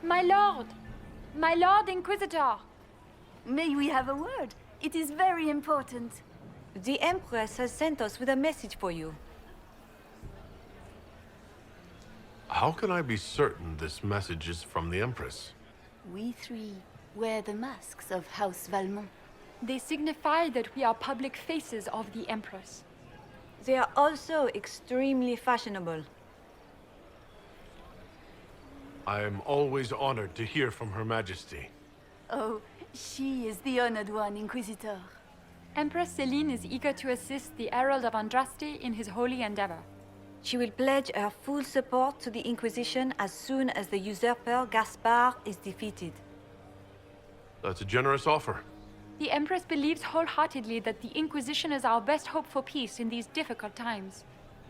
My lord! My lord Inquisitor! May we have a word? It is very important. The Empress has sent us with a message for you. How can I be certain this message is from the Empress? We three wear the masks of House Valmont. They signify that we are public faces of the Empress. They are also extremely fashionable. I am always honored to hear from Her Majesty. Oh, she is the honored one, Inquisitor. Empress Celine is eager to assist the Herald of Andraste in his holy endeavor. She will pledge her full support to the Inquisition as soon as the usurper Gaspard is defeated. That's a generous offer. The Empress believes wholeheartedly that the Inquisition is our best hope for peace in these difficult times.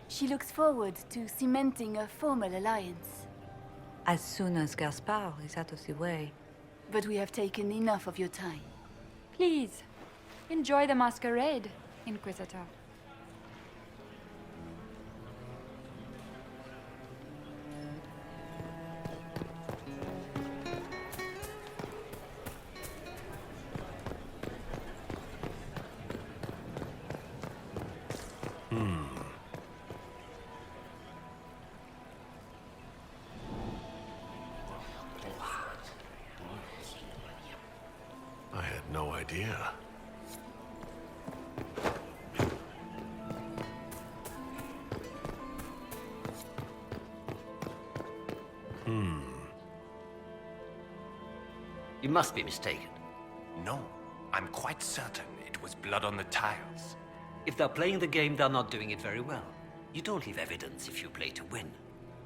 She looks forward to cementing a formal alliance. As soon as Gaspard is out of the way. But we have taken enough of your time. Please, enjoy the masquerade, Inquisitor. I had no idea. You must be mistaken. No, I'm quite certain it was blood on the tiles. If they're playing the game, they're not doing it very well. You don't leave evidence if you play to win.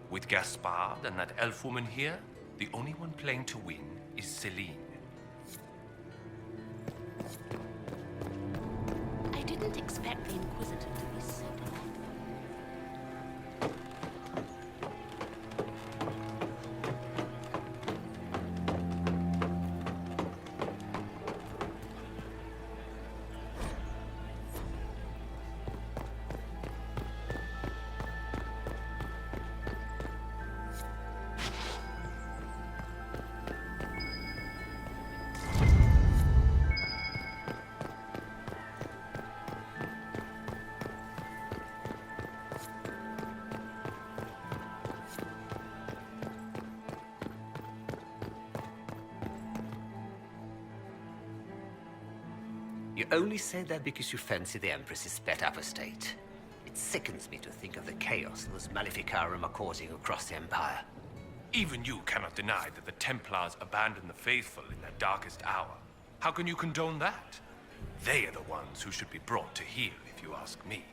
With Gaspard and that elf woman here, the only one playing to win is Celine. I didn't expect the Inquisitor to be so delightful. You only say that because you fancy the Empress's pet apostate. It sickens me to think of the chaos those Maleficarum are causing across the Empire. Even you cannot deny that the Templars abandoned the faithful in their darkest hour. How can you condone that? They are the ones who should be brought to heel, if you ask me.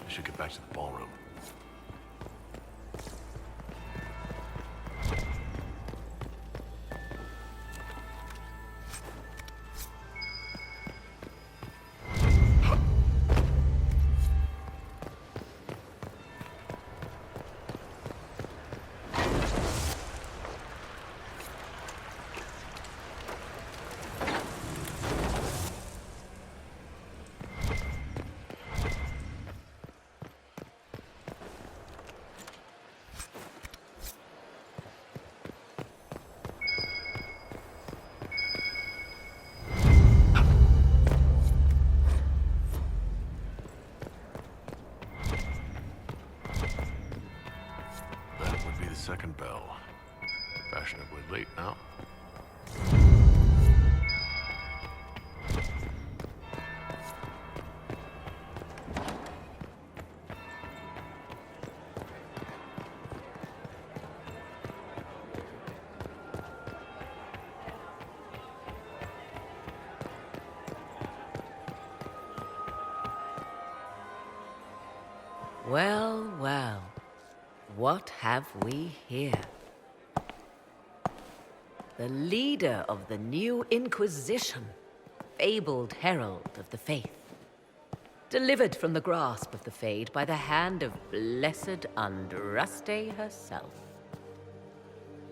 I should get back to the ballroom. Second bell. Fashionably late now. Well, well. What have we here? The leader of the new Inquisition, fabled herald of the faith. Delivered from the grasp of the Fade by the hand of blessed Andraste herself.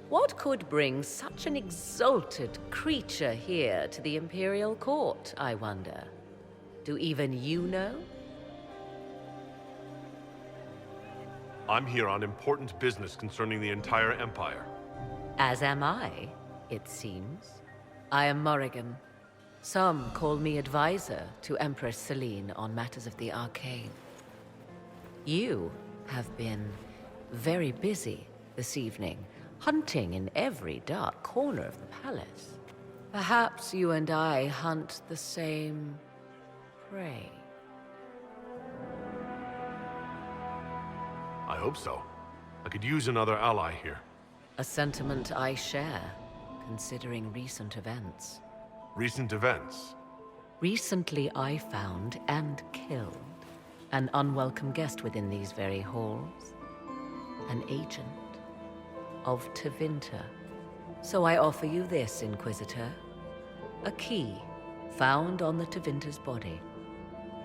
What could bring such an exalted creature here to the Imperial Court, I wonder? Do even you know? I'm here on important business concerning the entire Empire. As am I, it seems. I am Morrigan. Some call me advisor to Empress Celine on matters of the arcane. You have been very busy this evening, hunting in every dark corner of the palace. Perhaps you and I hunt the same prey. I hope so. I could use another ally here. A sentiment I share, considering recent events. Recent events? Recently I found and killed an unwelcome guest within these very halls. An agent of Tevinter. So I offer you this, Inquisitor. A key found on the Tevinter's body.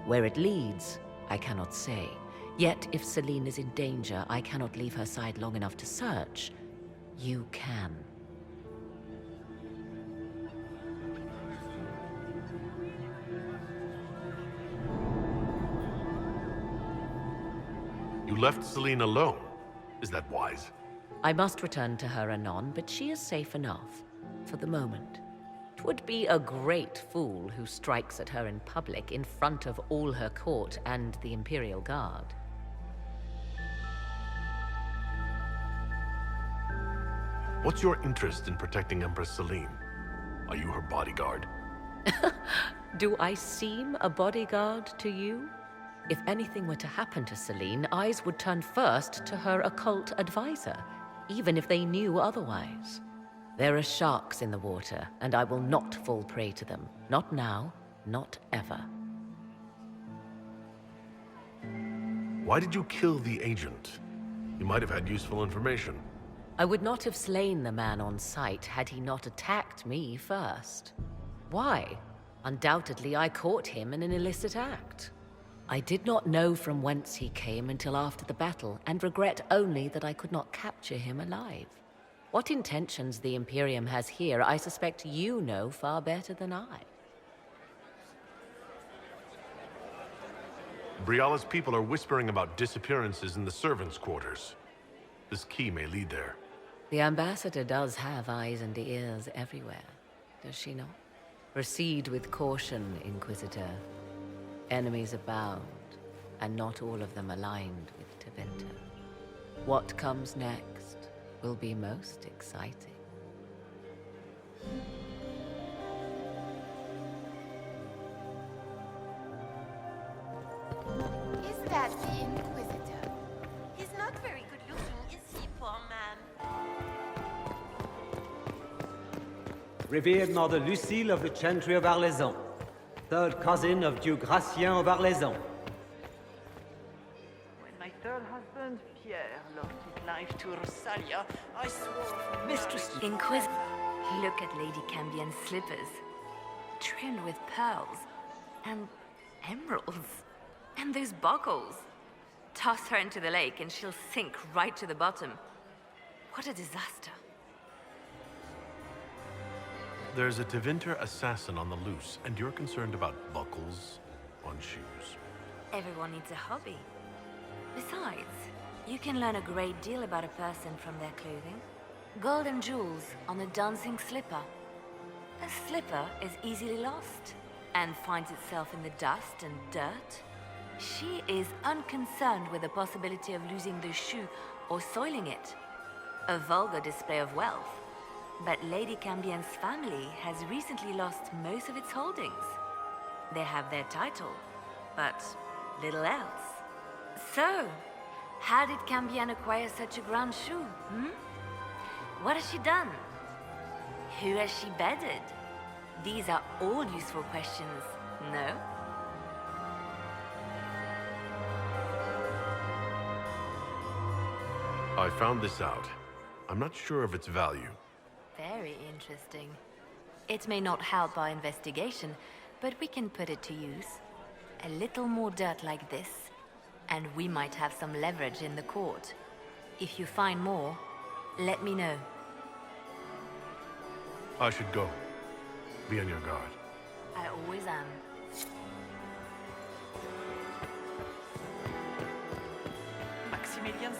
Where it leads, I cannot say. Yet, if Celine is in danger, I cannot leave her side long enough to search. You can. You left Celine alone. Is that wise? I must return to her anon, but she is safe enough, for the moment. 'Twould be a great fool who strikes at her in public in front of all her court and the Imperial Guard. What's your interest in protecting Empress Celine? Are you her bodyguard? Do I seem a bodyguard to you? If anything were to happen to Celine, eyes would turn first to her occult advisor, even if they knew otherwise. There are sharks in the water, and I will not fall prey to them. Not now, not ever. Why did you kill the agent? You might have had useful information. I would not have slain the man on sight had he not attacked me first. Why? Undoubtedly, I caught him in an illicit act. I did not know from whence he came until after the battle, and regret only that I could not capture him alive. What intentions the Imperium has here, I suspect you know far better than I. Briala's people are whispering about disappearances in the servants' quarters. This key may lead there. The ambassador does have eyes and ears everywhere, does she not? Proceed with caution, Inquisitor. Enemies abound, and not all of them aligned with Tevinter. What comes next will be most exciting. Is that the Inquisitor? He's not very good looking, is he, poor man? Revered Mother Lucille of the Chantry of Arlezon, third cousin of Duke Gratien of Arlezon. third husband, Pierre, lost his life to Rosalia. I swore... Mistress Look at Lady Cambian's slippers. Trimmed with pearls. And emeralds. And those buckles. Toss her into the lake and she'll sink right to the bottom. What a disaster. There's a Tevinter assassin on the loose, and you're concerned about buckles on shoes. Everyone needs a hobby. Besides, you can learn a great deal about a person from their clothing. Gold and jewels on a dancing slipper. A slipper is easily lost and finds itself in the dust and dirt. She is unconcerned with the possibility of losing the shoe or soiling it. A vulgar display of wealth. But Lady Cambian's family has recently lost most of its holdings. They have their title, but little else. So, how did Cambian acquire such a grand shoe, What has she done? Who has she bedded? These are all useful questions, no? I found this out. I'm not sure of its value. Very interesting. It may not help our investigation, but we can put it to use. A little more dirt like this, and we might have some leverage in the court. If you find more, let me know. I should go. Be on your guard. I always am. Maximilian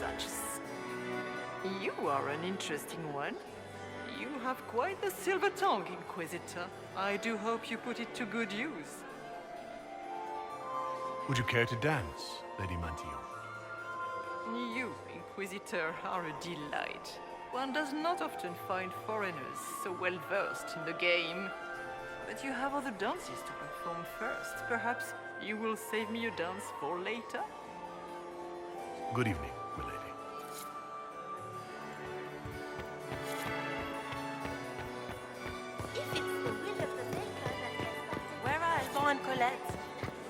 such... You are an interesting one. You have quite the silver tongue, Inquisitor. I do hope you put it to good use. Would you care to dance, Lady Mantillon? You, Inquisitor, are a delight. One does not often find foreigners so well versed in the game. But you have other dances to perform first. Perhaps you will save me a dance for later? Good evening, milady. If it's the will of the maker that has started... Where are Alban and Colette?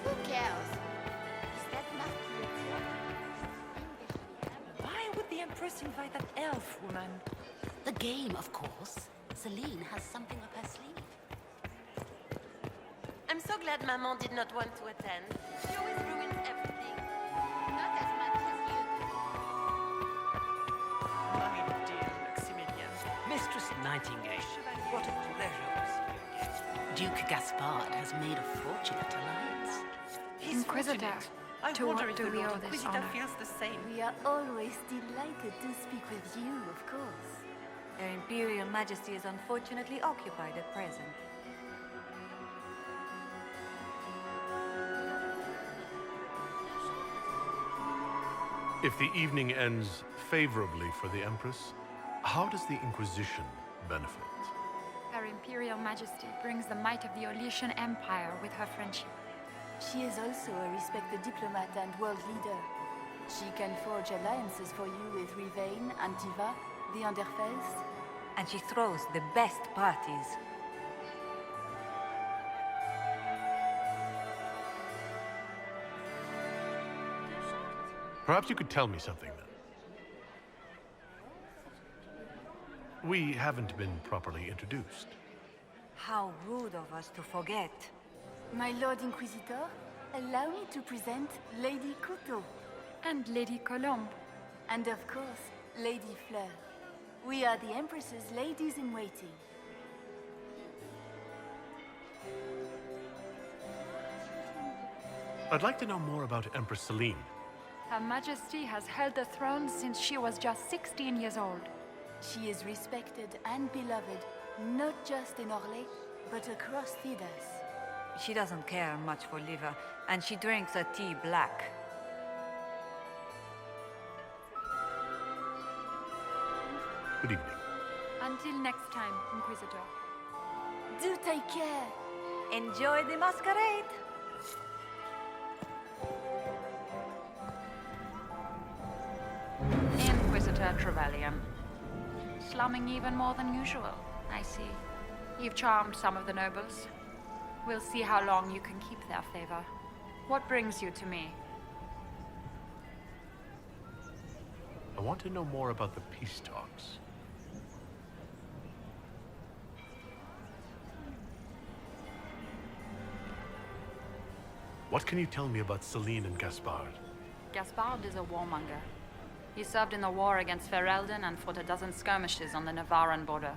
Who cares? Is that not clear? Why would the Empress invite that elf woman? The game, of course. Celine has something up her sleeve. I'm so glad Maman did not want to attend. She always ruins everything. Not as much as you do. My dear Maximilian. Mistress Nightingale, what a pleasure to see you again. Duke Gaspard has made a fortunate alliance. He's Inquisitor, fortunate. I to wonder what if do the we Lord owe this Inquisitor honor? feels the same. We are always delighted to speak with you, of course. Their Imperial Majesty is unfortunately occupied at present. If the evening ends favorably for the Empress, how does the Inquisition benefit? Her Imperial Majesty brings the might of the Olesian Empire with her friendship. She is also a respected diplomat and world leader. She can forge alliances for you with Rivain, Antiva, the Underfels. And she throws the best parties. Perhaps you could tell me something, then. We haven't been properly introduced. How rude of us to forget. My Lord Inquisitor, allow me to present Lady Couteau. And Lady Colombe. And of course, Lady Fleur. We are the Empress's ladies-in-waiting. I'd like to know more about Empress Celine. Her Majesty has held the throne since she was just 16 years old. She is respected and beloved, not just in Orlais, but across Thedas. She doesn't care much for liver, and she drinks her tea black. Good evening. Until next time, Inquisitor. Do take care. Enjoy the masquerade! Inquisitor Trevelyan. Slumming even more than usual, I see. You've charmed some of the nobles. We'll see how long you can keep their favor. What brings you to me? I want to know more about the peace talks. What can you tell me about Celine and Gaspard? Gaspard is a warmonger. He served in the war against Ferelden and fought a dozen skirmishes on the Navarran border.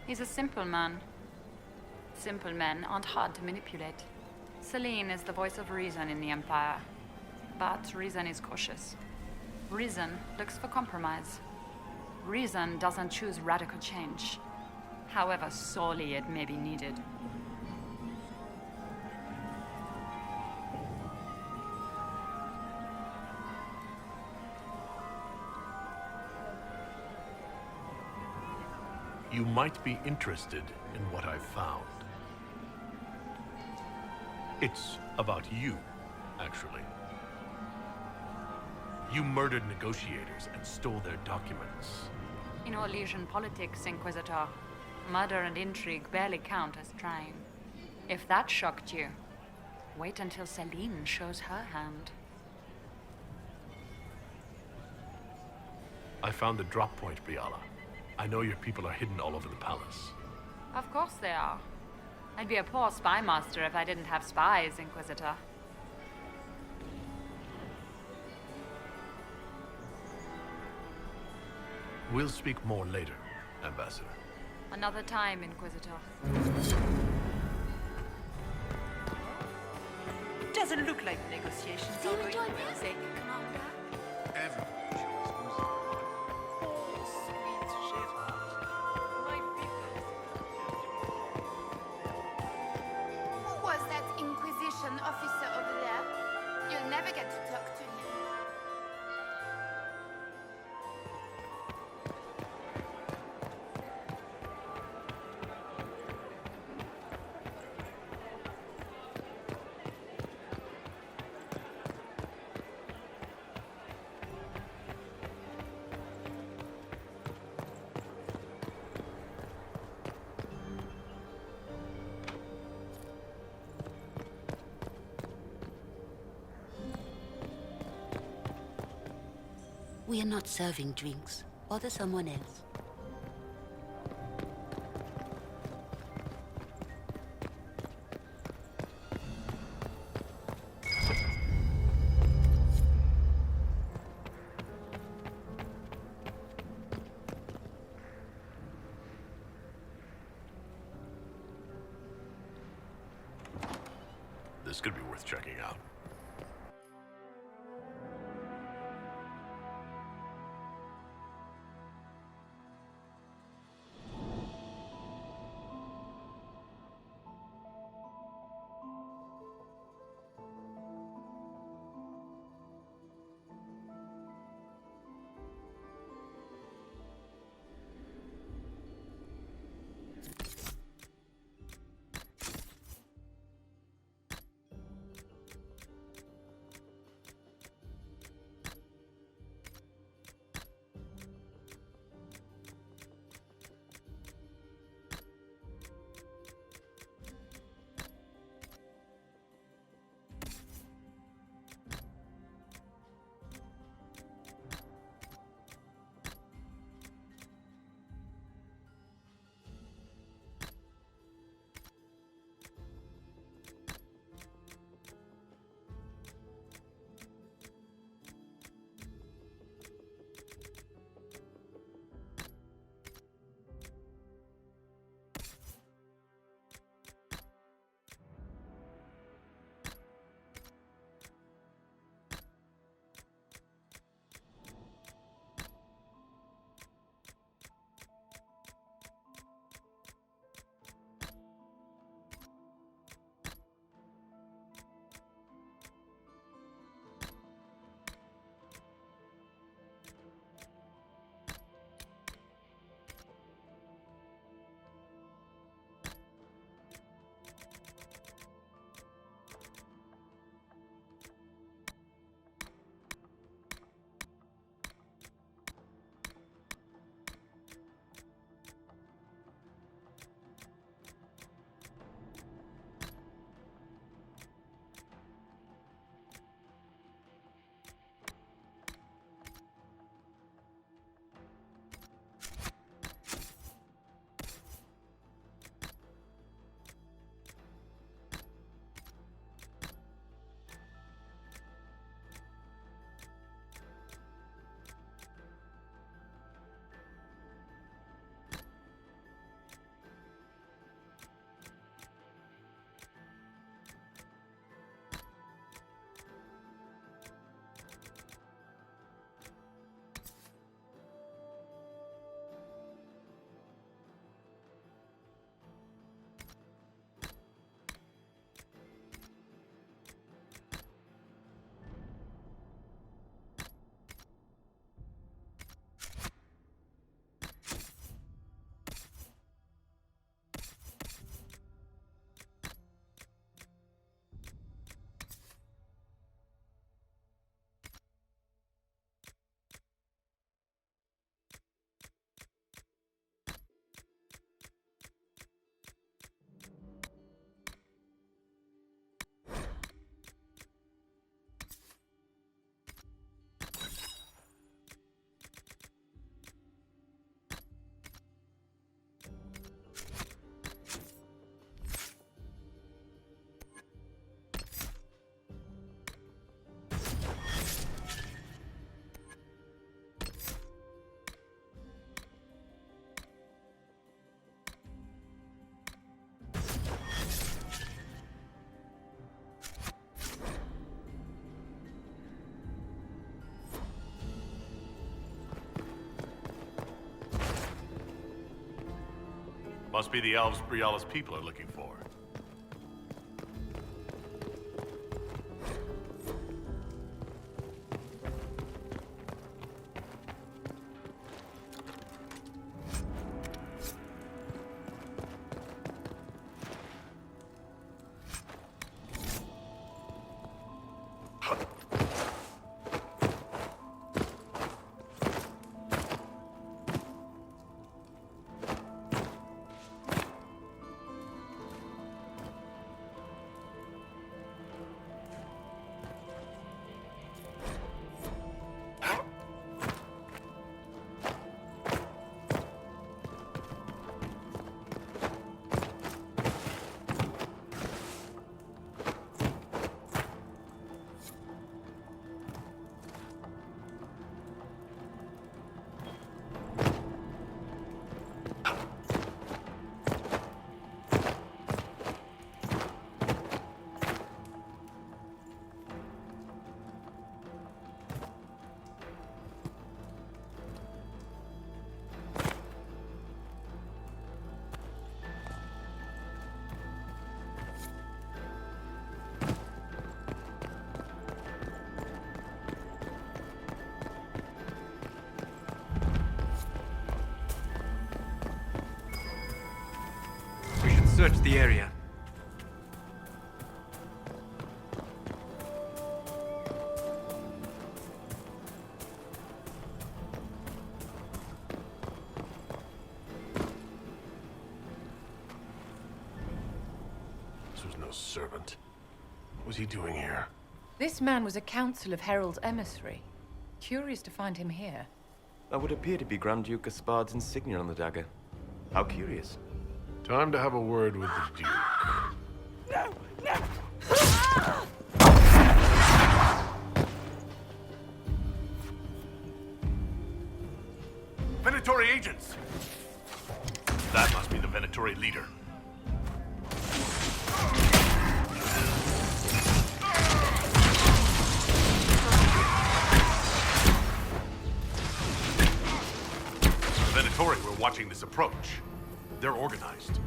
He's a simple man. Simple men aren't hard to manipulate. Celine is the voice of reason in the Empire. But reason is cautious. Reason looks for compromise. Reason doesn't choose radical change, however sorely it may be needed. You might be interested in what I've found. It's about you, actually. You murdered negotiators and stole their documents. In Orlesian politics, Inquisitor, murder and intrigue barely count as trying. If that shocked you, wait until Celine shows her hand. I found the drop point, Briala. I know your people are hidden all over the palace. Of course they are. I'd be a poor spy master if I didn't have spies, Inquisitor. We'll speak more later, Ambassador. Another time, Inquisitor. Doesn't look like negotiations Do are you going enjoy well. music, Commander? Everyone enjoys music. My people. Who was that Inquisition officer over there? You'll never get to talk to him. We are not serving drinks. Bother someone else. This could be worth checking out. Must be the elves Briala's people are looking for. Search the area. This was no servant. What was he doing here? This man was a Council of Herald's emissary. Curious to find him here. That would appear to be Grand Duke Gaspard's insignia on the dagger. How curious. Time to have a word with the Duke. No! No! Venatori agents! That must be the Venatori leader. The Venatori were watching this approach. They're organized.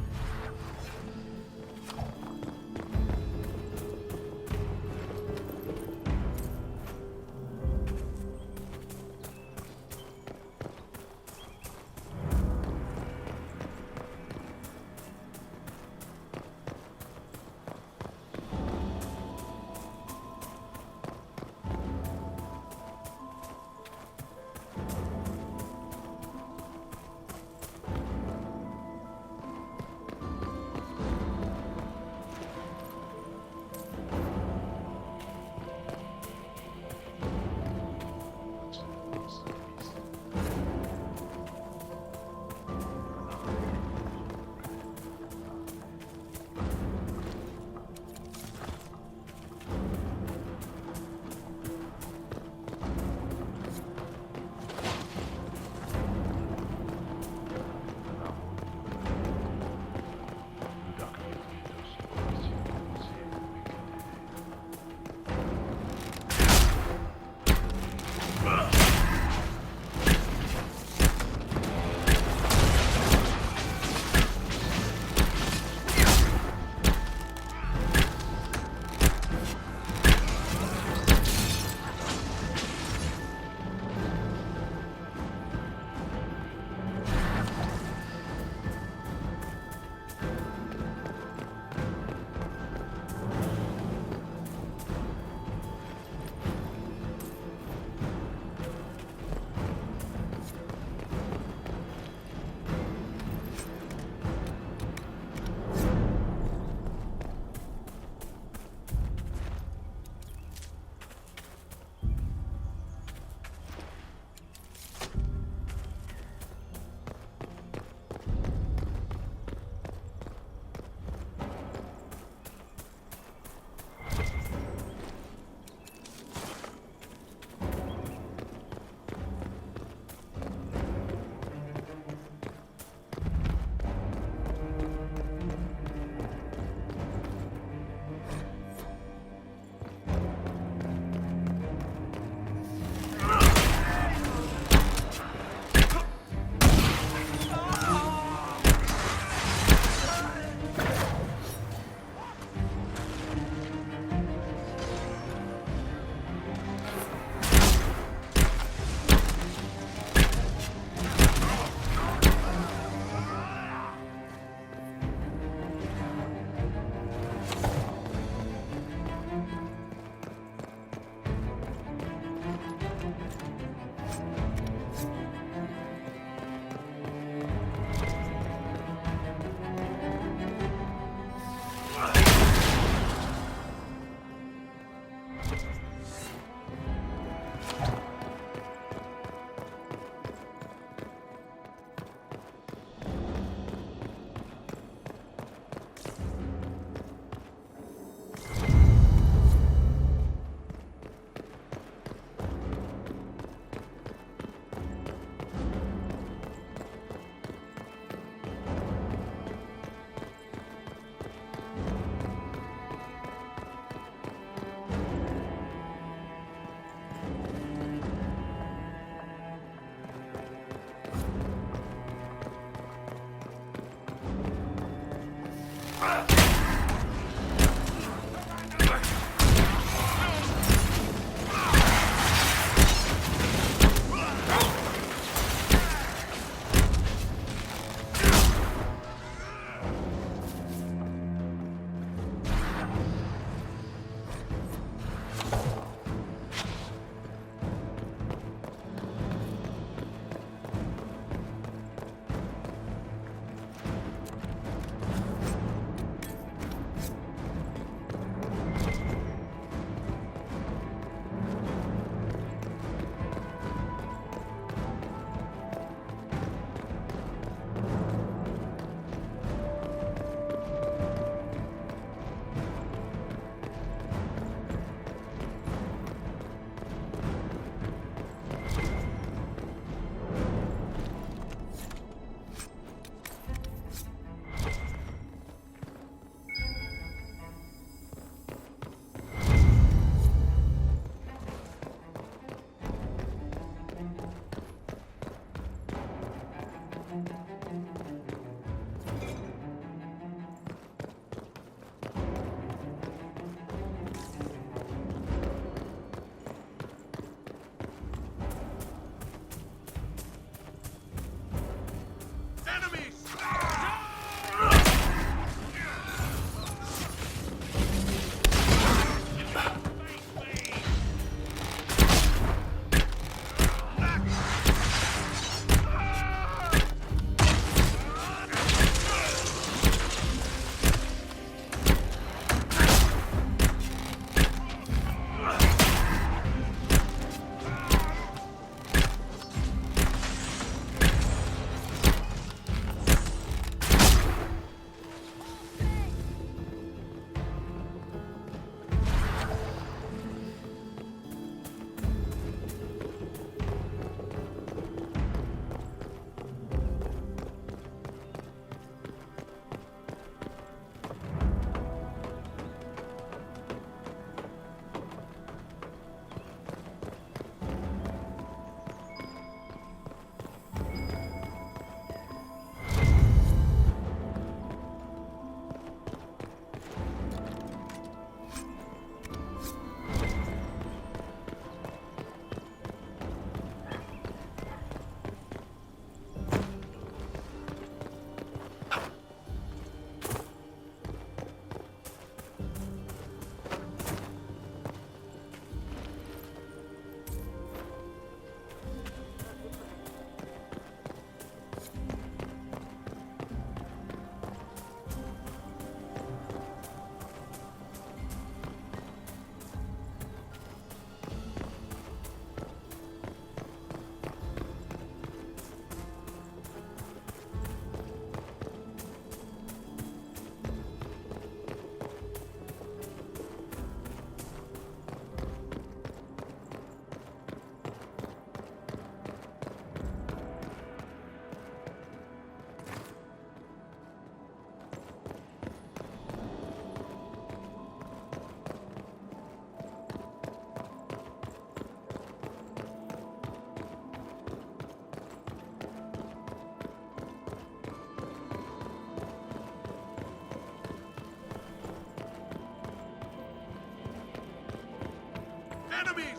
enemies!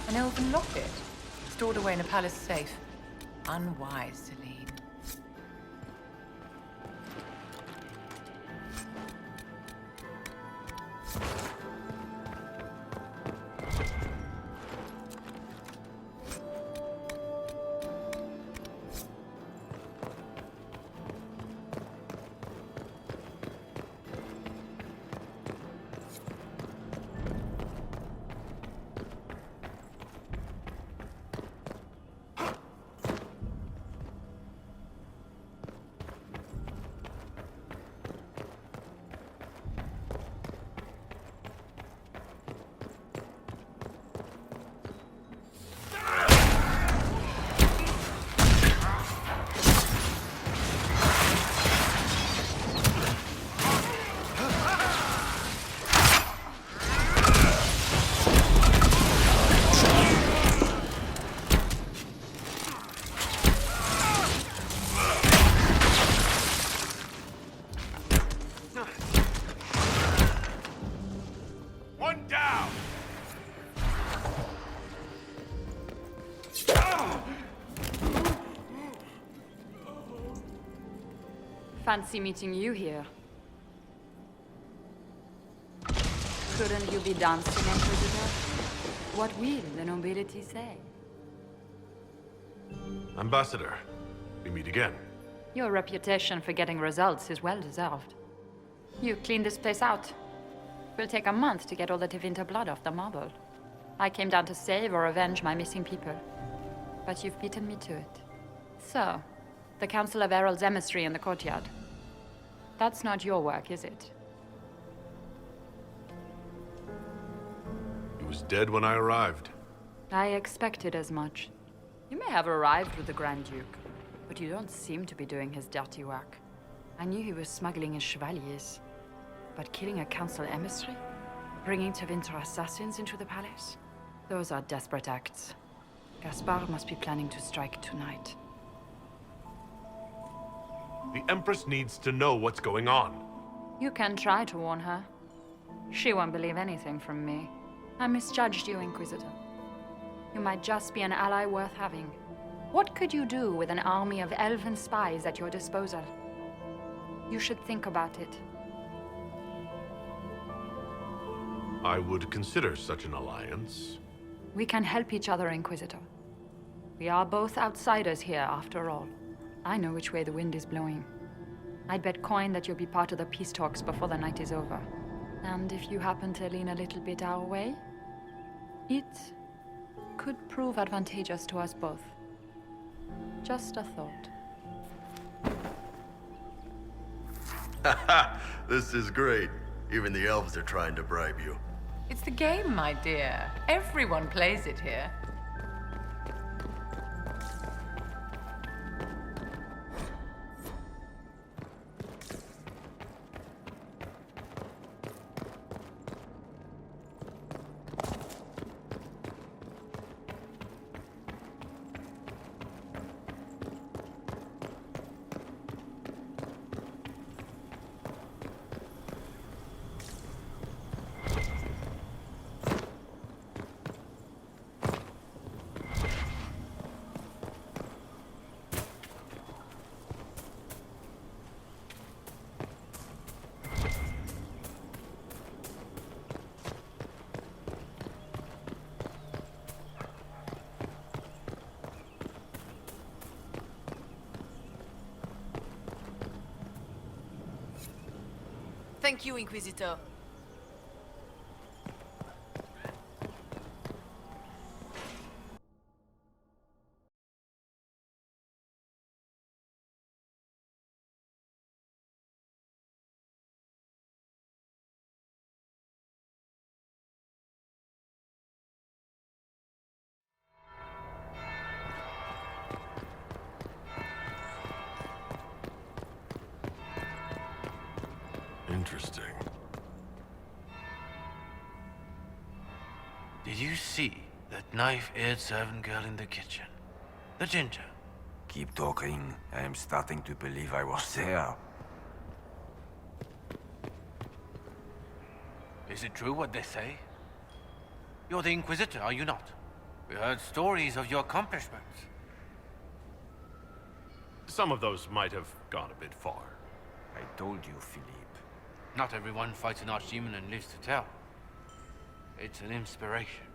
An elven locket, stored away in a palace safe. Unwise, Celine. One down! Fancy meeting you here. Couldn't you be dancing, Inquisitor? What will the nobility say? Ambassador, we meet again. Your reputation for getting results is well deserved. You cleaned this place out. Will take a month to get all the Tevinter blood off the marble. I came down to save or avenge my missing people. But you've beaten me to it. So, the Council of Herald's emissary in the courtyard. That's not your work, is it? He was dead when I arrived. I expected as much. You may have arrived with the Grand Duke, but you don't seem to be doing his dirty work. I knew he was smuggling his chevaliers. But killing a council emissary? Bringing Tevinter assassins into the palace? Those are desperate acts. Gaspard must be planning to strike tonight. The Empress needs to know what's going on. You can try to warn her. She won't believe anything from me. I misjudged you, Inquisitor. You might just be an ally worth having. What could you do with an army of elven spies at your disposal? You should think about it. I would consider such an alliance. We can help each other, Inquisitor. We are both outsiders here, after all. I know which way the wind is blowing. I'd bet coin that you'll be part of the peace talks before the night is over. And if you happen to lean a little bit our way, it could prove advantageous to us both. Just a thought. This is great. Even the elves are trying to bribe you. It's the game, my dear. Everyone plays it here. Thank you, Inquisitor. Interesting. Did you see that knife-eared servant girl in the kitchen? The ginger. Keep talking. I am starting to believe I was there. Is it true what they say? You're the Inquisitor, are you not? We heard stories of your accomplishments. Some of those might have gone a bit far. I told you, Philippe. Not everyone fights an archdemon and lives to tell. It's an inspiration.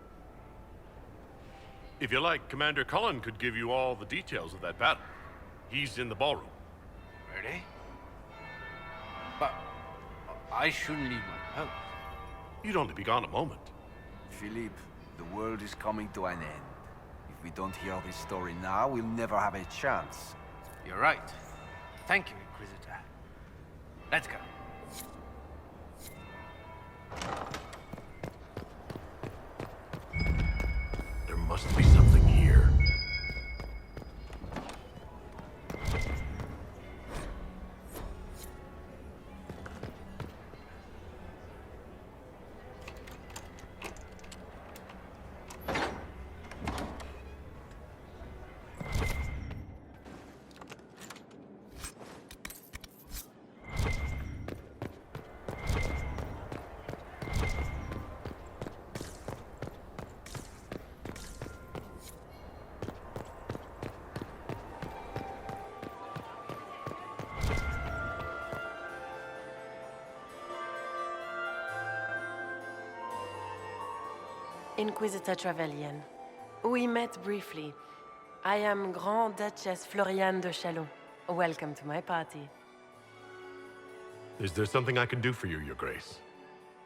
If you like, Commander Cullen could give you all the details of that battle. He's in the ballroom. Really? But I shouldn't leave my post. You'd only be gone a moment. Philippe, the world is coming to an end. If we don't hear this story now, we'll never have a chance. You're right. Thank you, Inquisitor. Let's go. There must be something here. Inquisitor Trevelyan. We met briefly. I am Grand Duchess Floriane de Chalon. Welcome to my party. Is there something I can do for you, Your Grace?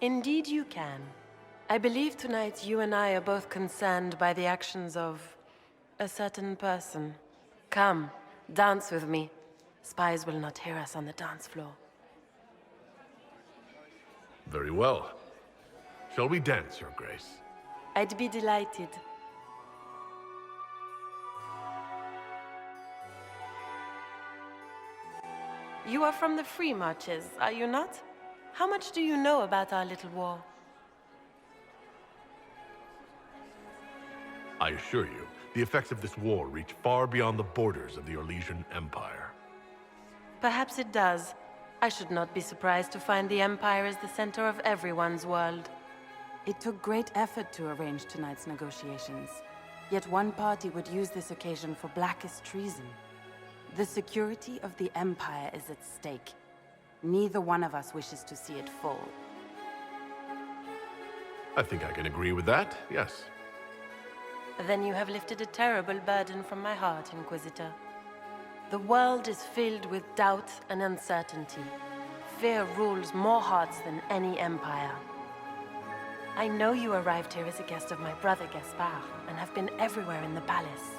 Indeed you can. I believe tonight you and I are both concerned by the actions of a certain person. Come, dance with me. Spies will not hear us on the dance floor. Very well. Shall we dance, Your Grace? I'd be delighted. You are from the Free Marches, are you not? How much do you know about our little war? I assure you, the effects of this war reach far beyond the borders of the Orlesian Empire. Perhaps it does. I should not be surprised to find the Empire is the center of everyone's world. It took great effort to arrange tonight's negotiations. Yet one party would use this occasion for blackest treason. The security of the Empire is at stake. Neither one of us wishes to see it fall. I think I can agree with that, yes. Then you have lifted a terrible burden from my heart, Inquisitor. The world is filled with doubt and uncertainty. Fear rules more hearts than any empire. I know you arrived here as a guest of my brother Gaspard, and have been everywhere in the palace.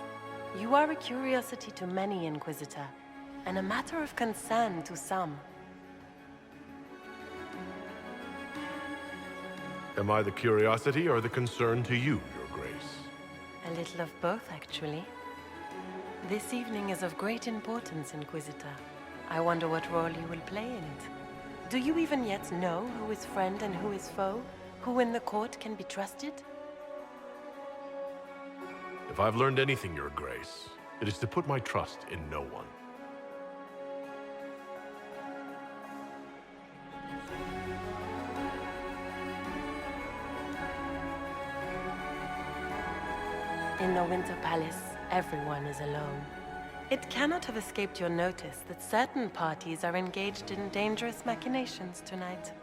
You are a curiosity to many, Inquisitor, and a matter of concern to some. Am I the curiosity or the concern to you, Your Grace? A little of both, actually. This evening is of great importance, Inquisitor. I wonder what role you will play in it. Do you even yet know who is friend and who is foe? Who in the court can be trusted? If I've learned anything, Your Grace, it is to put my trust in no one. In the Winter Palace, everyone is alone. It cannot have escaped your notice that certain parties are engaged in dangerous machinations tonight.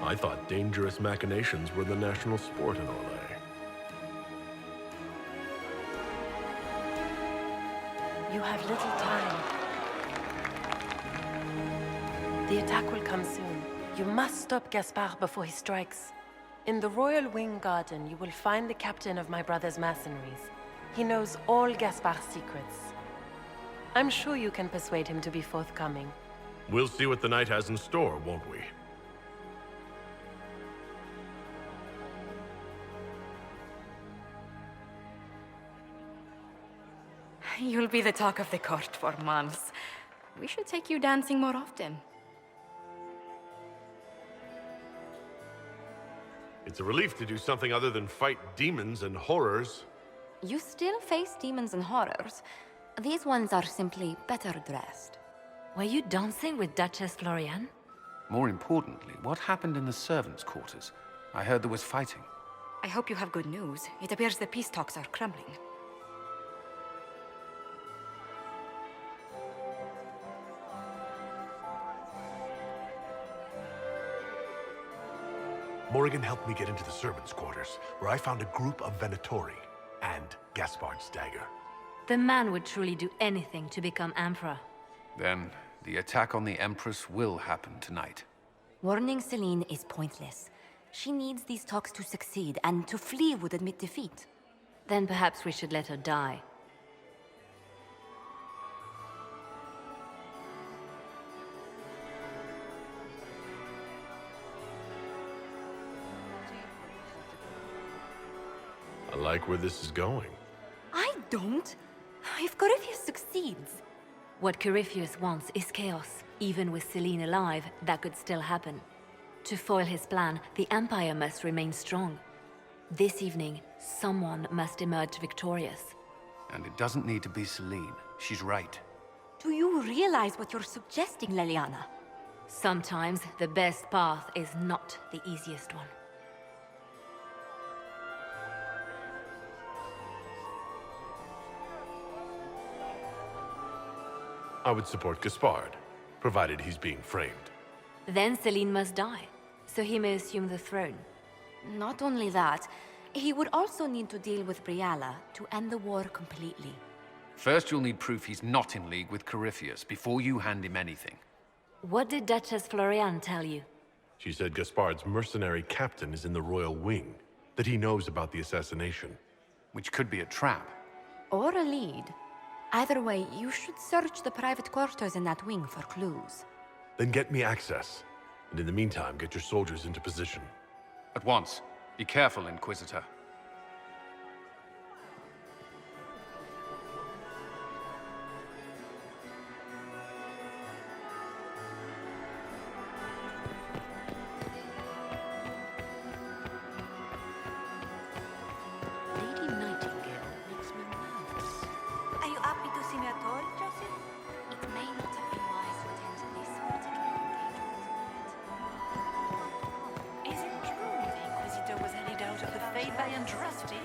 I thought dangerous machinations were the national sport in Orlais. You have little time. The attack will come soon. You must stop Gaspard before he strikes. In the Royal Wing Garden, you will find the captain of my brother's mercenaries. He knows all Gaspard's secrets. I'm sure you can persuade him to be forthcoming. We'll see what the night has in store, won't we? You'll be the talk of the court for months. We should take you dancing more often. It's a relief to do something other than fight demons and horrors. You still face demons and horrors. These ones are simply better dressed. Were you dancing with Duchess Florian? More importantly, what happened in the servants' quarters? I heard there was fighting. I hope you have good news. It appears the peace talks are crumbling. Morrigan helped me get into the servants' quarters, where I found a group of Venatori and Gaspard's dagger. The man would truly do anything to become Emperor. Then, the attack on the Empress will happen tonight. Warning Celine is pointless. She needs these talks to succeed, and to flee would admit defeat. Then perhaps we should let her die. I like where this is going. I don't. If Corypheus succeeds... What Corypheus wants is chaos. Even with Celine alive, that could still happen. To foil his plan, the Empire must remain strong. This evening, someone must emerge victorious. And it doesn't need to be Celine. She's right. Do you realize what you're suggesting, Leliana? Sometimes the best path is not the easiest one. I would support Gaspard, provided he's being framed. Then Celine must die, so he may assume the throne. Not only that, he would also need to deal with Briala to end the war completely. First, you'll need proof he's not in league with Corypheus before you hand him anything. What did Duchess Florian tell you? She said Gaspard's mercenary captain is in the royal wing, that he knows about the assassination. Which could be a trap. Or a lead. Either way, you should search the private quarters in that wing for clues. Then get me access. And in the meantime, get your soldiers into position. At once. Be careful, Inquisitor. Lady Nightingale makes me nervous. Are you happy to see me at all, Joseph? It may not have been wise to attend to this particular engagement. Is it true the Inquisitor was headed out of the Fade by Andraste?